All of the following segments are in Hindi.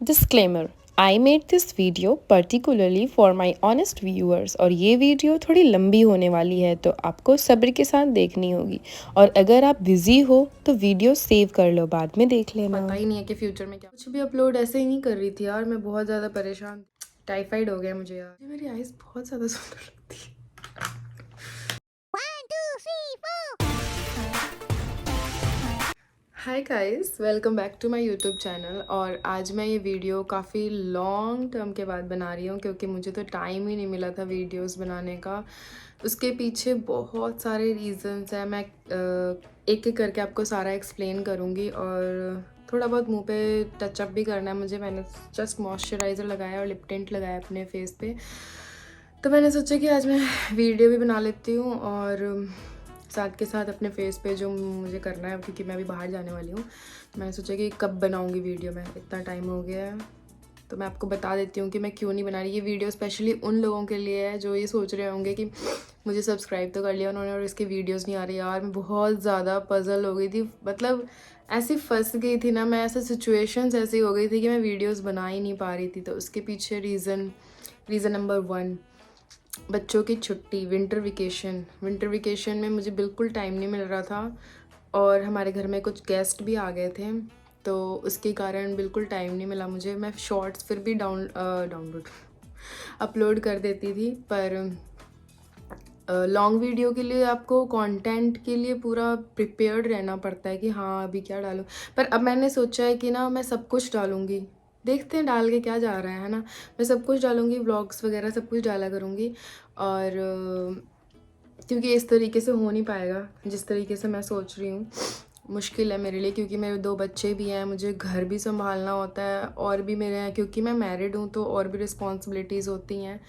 Disclaimer, I made this video particularly for my honest viewers और ये वीडियो थोड़ी लंबी होने वाली है तो आपको सब्र के साथ देखनी होगी। और अगर आप बिजी हो तो वीडियो सेव कर लो, बाद में देख लेना। पता ही नहीं है कि फ्यूचर में क्या, कुछ भी अपलोड ऐसे ही नहीं कर रही थी यार। मैं बहुत ज़्यादा परेशान, टाइफाइड हो गया मुझे यार। मेरी आइज़ बहुत ज़्यादा सुंदर लगती है। Hi guys, welcome back to my YouTube channel. और आज मैं ये वीडियो काफ़ी लॉन्ग टर्म के बाद बना रही हूँ क्योंकि मुझे तो टाइम ही नहीं मिला था वीडियोस बनाने का। उसके पीछे बहुत सारे रीजंस हैं। मैं एक एक करके आपको सारा एक्सप्लेन करूँगी और थोड़ा बहुत मुंह पे टचअप भी करना है मुझे। मैंने जस्ट मॉइस्चराइज़र लगाया और लिप टिंट लगाया अपने फेस पे। तो मैंने सोचा कि आज मैं वीडियो भी बना लेती हूँ और साथ के साथ अपने फेस पे जो मुझे करना है, क्योंकि मैं अभी बाहर जाने वाली हूँ। मैंने सोचा कि कब बनाऊँगी वीडियो, मैं इतना टाइम हो गया है। तो मैं आपको बता देती हूँ कि मैं क्यों नहीं बना रही ये वीडियो। स्पेशली उन लोगों के लिए है जो ये सोच रहे होंगे कि मुझे सब्सक्राइब तो कर लिया उन्होंने और इसकी वीडियोस नहीं आ रही। यार मैं बहुत ज़्यादा पजल हो गई थी, मतलब ऐसी फंस गई थी ना मैं, ऐसे सिचुएशंस ऐसी हो गई थी कि मैं वीडियोस बना ही नहीं पा रही थी। तो उसके पीछे रीज़न नंबर 1, बच्चों की छुट्टी, विंटर वेकेशन में मुझे बिल्कुल टाइम नहीं मिल रहा था और हमारे घर में कुछ गेस्ट भी आ गए थे, तो उसके कारण बिल्कुल टाइम नहीं मिला मुझे। मैं शॉर्ट्स फिर भी डाउनलोड अपलोड कर देती थी, पर लॉन्ग वीडियो के लिए आपको कंटेंट के लिए पूरा प्रिपेयर्ड रहना पड़ता है कि हाँ अभी क्या डालूँ। पर अब मैंने सोचा है कि ना मैं सब कुछ डालूँगी, देखते हैं डाल के क्या जा रहा है ना। मैं सब कुछ डालूँगी, व्लॉग्स वगैरह सब कुछ डाला करूँगी। और क्योंकि इस तरीके से हो नहीं पाएगा जिस तरीके से मैं सोच रही हूँ। मुश्किल है मेरे लिए क्योंकि मेरे 2 बच्चे भी हैं, मुझे घर भी संभालना होता है और भी मेरे हैं, क्योंकि मैं मैरिड हूँ तो और भी रिस्पॉन्सिबिलिटीज़ होती हैं।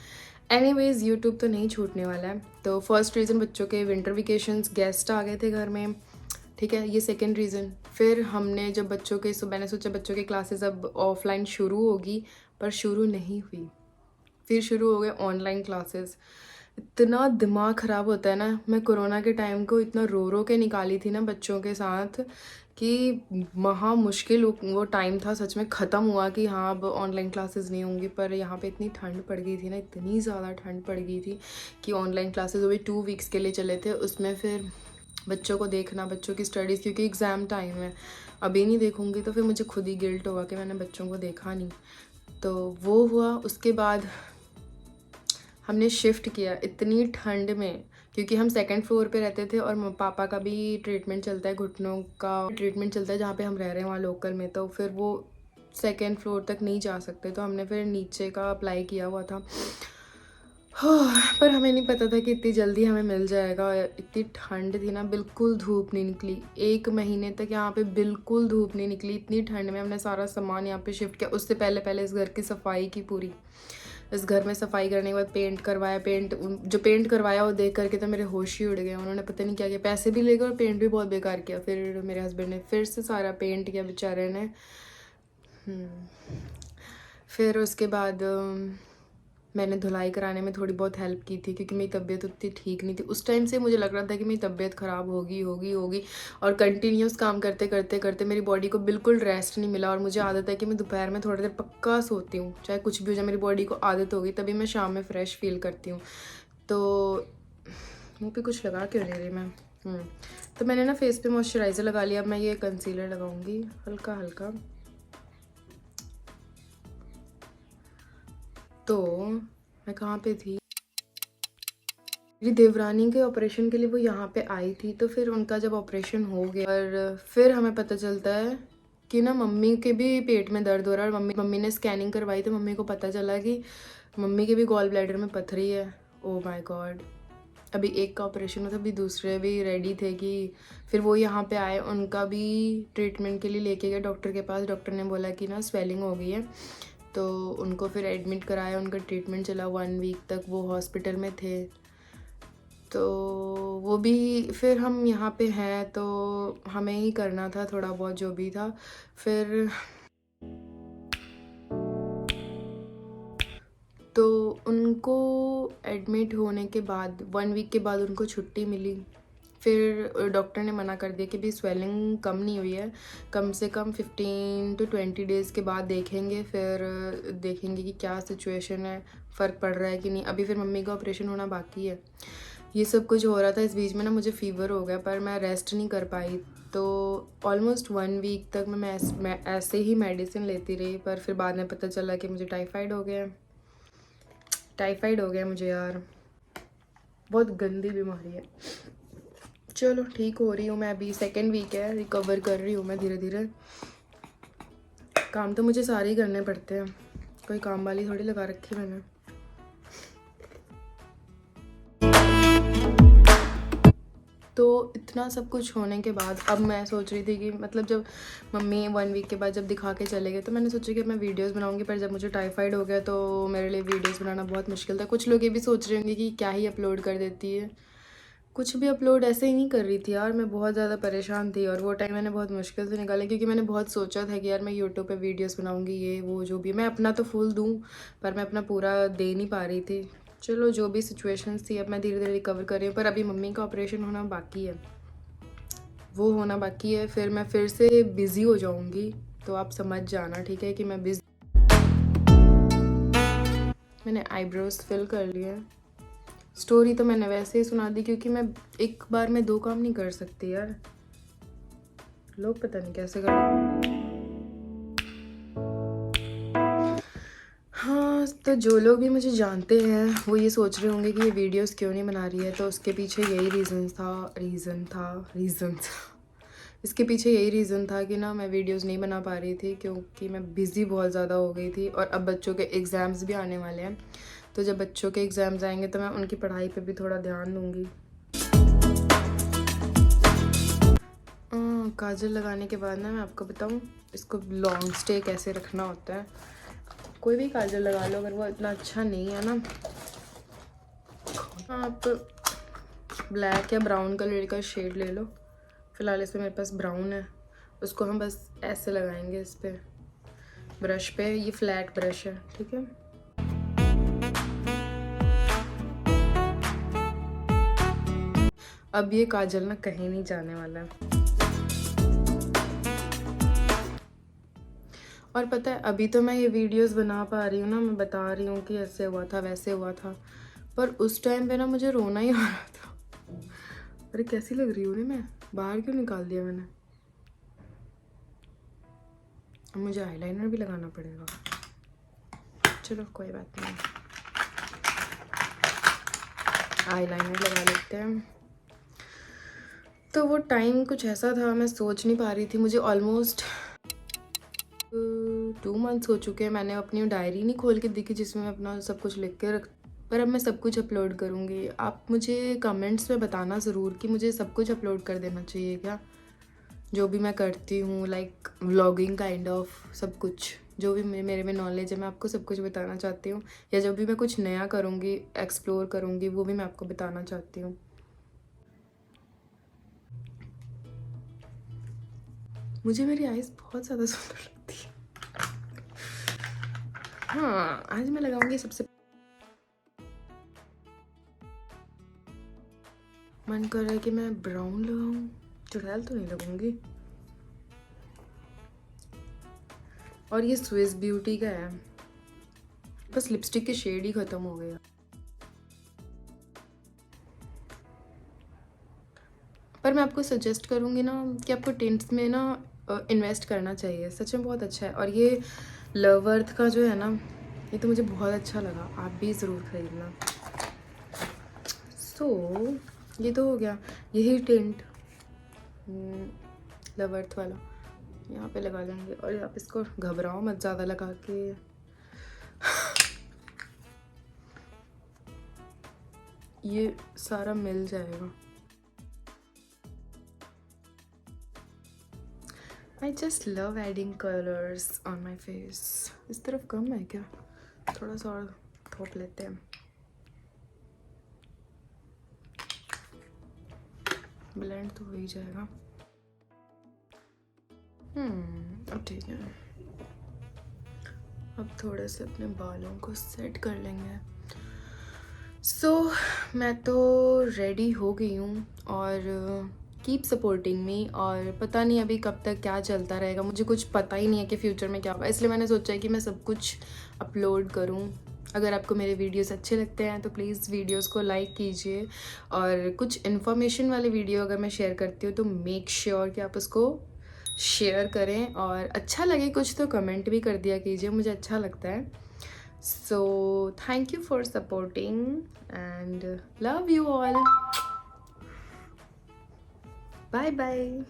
एनीवेज यूट्यूब तो नहीं छूटने वाला है। तो फर्स्ट रीज़न, बच्चों के विंटर वेकेशंस, गेस्ट आ गए थे घर में, ठीक है, ये सेकंड रीज़न। फिर हमने जब बच्चों के मैंने सोचा बच्चों की क्लासेस अब ऑफलाइन शुरू होगी, पर शुरू नहीं हुई। फिर शुरू हो गए ऑनलाइन क्लासेस। इतना दिमाग ख़राब होता है ना। मैं कोरोना के टाइम को इतना रो रो के निकाली थी ना बच्चों के साथ कि महा मुश्किल वो टाइम था। सच में ख़त्म हुआ कि हाँ अब ऑनलाइन क्लासेस नहीं होंगी। पर यहाँ पे इतनी ठंड पड़ गई थी ना, इतनी ज़्यादा ठंड पड़ गई थी कि ऑनलाइन क्लासेस अभी 2 वीक्स के लिए चले थे। उसमें फिर बच्चों को देखना, बच्चों की स्टडीज़, क्योंकि एग्ज़ाम टाइम है, अभी नहीं देखूँगी तो फिर मुझे खुद ही गिल्ट होगा कि मैंने बच्चों को देखा नहीं। तो वो हुआ। उसके बाद हमने शिफ्ट किया इतनी ठंड में, क्योंकि हम सेकंड फ्लोर पे रहते थे और पापा का भी ट्रीटमेंट चलता है, घुटनों का ट्रीटमेंट चलता है जहाँ पे हम रह रहे हैं वहाँ लोकल में। तो फिर वो सेकंड फ्लोर तक नहीं जा सकते, तो हमने फिर नीचे का अप्लाई किया हुआ था। पर हमें नहीं पता था कि इतनी जल्दी हमें मिल जाएगा। इतनी ठंड थी ना, बिल्कुल धूप नहीं निकली। 1 महीने तक यहाँ पे बिल्कुल धूप नहीं निकली। इतनी ठंड में हमने सारा सामान यहाँ पे शिफ्ट किया। उससे पहले पहले इस घर की सफाई की पूरी। इस घर में सफाई करने के बाद पेंट करवाया। जो पेंट करवाया वो देख करके तो मेरे होश ही उड़ गए। उन्होंने पता नहीं क्या किया, पैसे भी ले गए और पेंट भी बहुत बेकार किया। फिर मेरे हस्बैंड ने फिर से सारा पेंट किया बेचारे ने। फिर उसके बाद मैंने धुलाई कराने में थोड़ी बहुत हेल्प की थी, क्योंकि मेरी तबीयत उतनी ठीक नहीं थी उस टाइम से। मुझे लग रहा था कि मेरी तबीयत ख़राब होगी होगी होगी, और कंटिन्यूस काम करते करते करते मेरी बॉडी को बिल्कुल रेस्ट नहीं मिला। और मुझे आदत है कि मैं दोपहर में थोड़ी देर पक्का सोती हूँ, चाहे कुछ भी हो जाए। मेरी बॉडी को आदत होगी तभी मैं शाम में फ़्रेश फील करती हूँ। तो मुँह पे कुछ लगा क्यों नहीं रही मैं। तो मैंने ना फेस पे मॉइस्चराइज़र लगा लिया। अब मैं ये कंसीलर लगाऊंगी हल्का हल्का। तो मैं कहाँ पे थी, मेरी देवरानी के ऑपरेशन के लिए वो यहाँ पे आई थी। तो फिर उनका जब ऑपरेशन हो गया, और फिर हमें पता चलता है कि ना मम्मी के भी पेट में दर्द हो रहा है। और मम्मी ने स्कैनिंग करवाई तो मम्मी को पता चला कि मम्मी के भी गॉल ब्लैडर में पथरी है। Oh my God. अभी एक का ऑपरेशन हुआ था, अभी दूसरे भी रेडी थे कि फिर वो यहाँ पे आए। उनका भी ट्रीटमेंट के लिए लेके गए डॉक्टर के पास। डॉक्टर ने बोला कि ना स्वेलिंग हो गई है, तो उनको फिर एडमिट कराया। उनका ट्रीटमेंट चला 1 वीक तक, वो हॉस्पिटल में थे। तो वो भी फिर हम यहाँ पे हैं तो हमें ही करना था थोड़ा बहुत जो भी था। फिर तो उनको एडमिट होने के बाद 1 वीक के बाद उनको छुट्टी मिली। फिर डॉक्टर ने मना कर दिया कि भाई स्वेलिंग कम नहीं हुई है, कम से कम 15 to 20 डेज़ के बाद देखेंगे, फिर देखेंगे कि क्या सिचुएशन है, फ़र्क पड़ रहा है कि नहीं। अभी फिर मम्मी का ऑपरेशन होना बाकी है। ये सब कुछ हो रहा था, इस बीच में ना मुझे फ़ीवर हो गया, पर मैं रेस्ट नहीं कर पाई। तो ऑलमोस्ट 1 वीक तक मैं ऐसे ही मेडिसिन लेती रही, पर फिर बाद में पता चला कि मुझे टाइफाइड हो गया। टाइफाइड हो गया मुझे यार, बहुत गंदी बीमारी है। चलो ठीक हो रही हूँ मैं, अभी 2nd वीक है, रिकवर कर रही हूँ मैं धीरे धीरे। काम तो मुझे सारे ही करने पड़ते हैं, कोई काम वाली थोड़ी लगा रखी मैंने। तो इतना सब कुछ होने के बाद अब मैं सोच रही थी कि मतलब जब मम्मी 1 वीक के बाद जब दिखा के चले गए, तो मैंने सोचा कि मैं वीडियोस बनाऊंगी, पर जब मुझे टाइफाइड हो गया तो मेरे लिए वीडियोस बनाना बहुत मुश्किल था। कुछ लोग ये भी सोच रहे होंगे कि क्या ही अपलोड कर देती है, कुछ भी अपलोड ऐसे ही नहीं कर रही थी यार, मैं बहुत ज़्यादा परेशान थी। और वो टाइम मैंने बहुत मुश्किल से निकाला, क्योंकि मैंने बहुत सोचा था कि यार मैं यूट्यूब पे वीडियोस बनाऊंगी, ये वो जो भी, मैं अपना तो फुल दूँ, पर मैं अपना पूरा दे नहीं पा रही थी। चलो जो भी सिचुएशंस थी, अब मैं धीरे धीरे रिकवर कर रही हूँ, पर अभी मम्मी का ऑपरेशन होना बाकी है, वो होना बाकी है, फिर मैं फिर से बिज़ी हो जाऊँगी। तो आप समझ जाना, ठीक है, कि मैं बिज़ी। मैंने आईब्रोज फिल कर लिए। स्टोरी तो मैंने वैसे ही सुना दी, क्योंकि मैं एक बार में 2 काम नहीं कर सकती यार, लोग पता नहीं कैसे कर। हाँ, तो जो लोग भी मुझे जानते हैं वो ये सोच रहे होंगे कि ये वीडियोस क्यों नहीं बना रही है, तो उसके पीछे यही रीज़न था। इसके पीछे यही रीज़न था कि ना मैं वीडियोस नहीं बना पा रही थी, क्योंकि मैं बिज़ी बहुत ज़्यादा हो गई थी। और अब बच्चों के एग्ज़ाम्स भी आने वाले हैं, तो जब बच्चों के एग्ज़ाम्स आएंगे तो मैं उनकी पढ़ाई पे भी थोड़ा ध्यान दूँगी। काजल लगाने के बाद ना मैं आपको बताऊँ इसको लॉन्ग स्टे कैसे रखना होता है। कोई भी काजल लगा लो, अगर वो इतना अच्छा नहीं है ना, आप ब्लैक या ब्राउन कलर का शेड ले लो। फ़िलहाल इस पर मेरे पास ब्राउन है, उसको हम बस ऐसे लगाएंगे इस पर ब्रश पे, ये फ्लैट ब्रश है, ठीक है। अब ये काजल ना कहीं नहीं जाने वाला है। और पता है, अभी तो मैं ये वीडियोस बना पा रही हूँ ना, मैं बता रही हूँ कि ऐसे हुआ था वैसे हुआ था, पर उस टाइम पे ना मुझे रोना ही आ रहा था। अरे कैसी लग रही हूँ रे मैं, बाहर क्यों निकाल दिया मैंने। अब मुझे आईलाइनर भी लगाना पड़ेगा, चलो कोई बात नहीं, आईलाइनर लगा लेते हैं। तो वो टाइम कुछ ऐसा था, मैं सोच नहीं पा रही थी। मुझे ऑलमोस्ट 2 मंथ्स हो चुके हैं, मैंने अपनी डायरी नहीं खोल के देखी जिसमें मैं अपना सब कुछ लिख के रख, पर अब मैं सब कुछ अपलोड करूँगी। आप मुझे कमेंट्स में बताना ज़रूर कि मुझे सब कुछ अपलोड कर देना चाहिए क्या, जो भी मैं करती हूँ, लाइक व्लॉगिंग काइंड ऑफ, सब कुछ जो भी मेरे में नॉलेज है मैं आपको सब कुछ बताना चाहती हूँ, या जब भी मैं कुछ नया करूँगी, एक्सप्लोर करूँगी, वो भी मैं आपको बताना चाहती हूँ। मुझे मेरी आइज़ बहुत ज़्यादा सुंदर लगती है। हाँ, आज मैं लगाऊंगी सबसे, मन कर रहा है कि मैं ब्राउन लगाऊं, चुड़ैल तो नहीं लगूंगी। और ये स्विस ब्यूटी का है, बस लिपस्टिक के शेड ही ख़त्म हो गया। पर मैं आपको सजेस्ट करूँगी ना कि आपको टिंट्स में ना इन्वेस्ट करना चाहिए, सच में बहुत अच्छा है। और ये लव अर्थ का जो है ना, ये तो मुझे बहुत अच्छा लगा, आप भी ज़रूर खरीदना। सो ये तो हो गया, यही टिंट लव अर्थ वाला यहाँ पे लगा लेंगे। और आप इसको घबराओ मत ज़्यादा लगा के, ये सारा मिल जाएगा। I just love adding colors on my face. इस तरफ कम है क्या, थोड़ा सा और थोप लेते हैं, ब्लेंड तो हो ही जाएगा। अब ठीक है। अब थोड़े से अपने बालों को सेट कर लेंगे। सो मैं तो रेडी हो गई हूँ और कीप सपोर्टिंग मी। और पता नहीं अभी कब तक क्या चलता रहेगा, मुझे कुछ पता ही नहीं है कि फ्यूचर में क्या होगा, इसलिए मैंने सोचा है कि मैं सब कुछ अपलोड करूँ। अगर आपको मेरे वीडियोस अच्छे लगते हैं तो प्लीज़ वीडियोस को लाइक कीजिए, और कुछ इन्फॉर्मेशन वाले वीडियो अगर मैं शेयर करती हूँ तो मेक श्योर कि आप उसको शेयर करें, और अच्छा लगे कुछ तो कमेंट भी कर दिया कीजिए, मुझे अच्छा लगता है। So, thank you for supporting and love you all. Bye bye.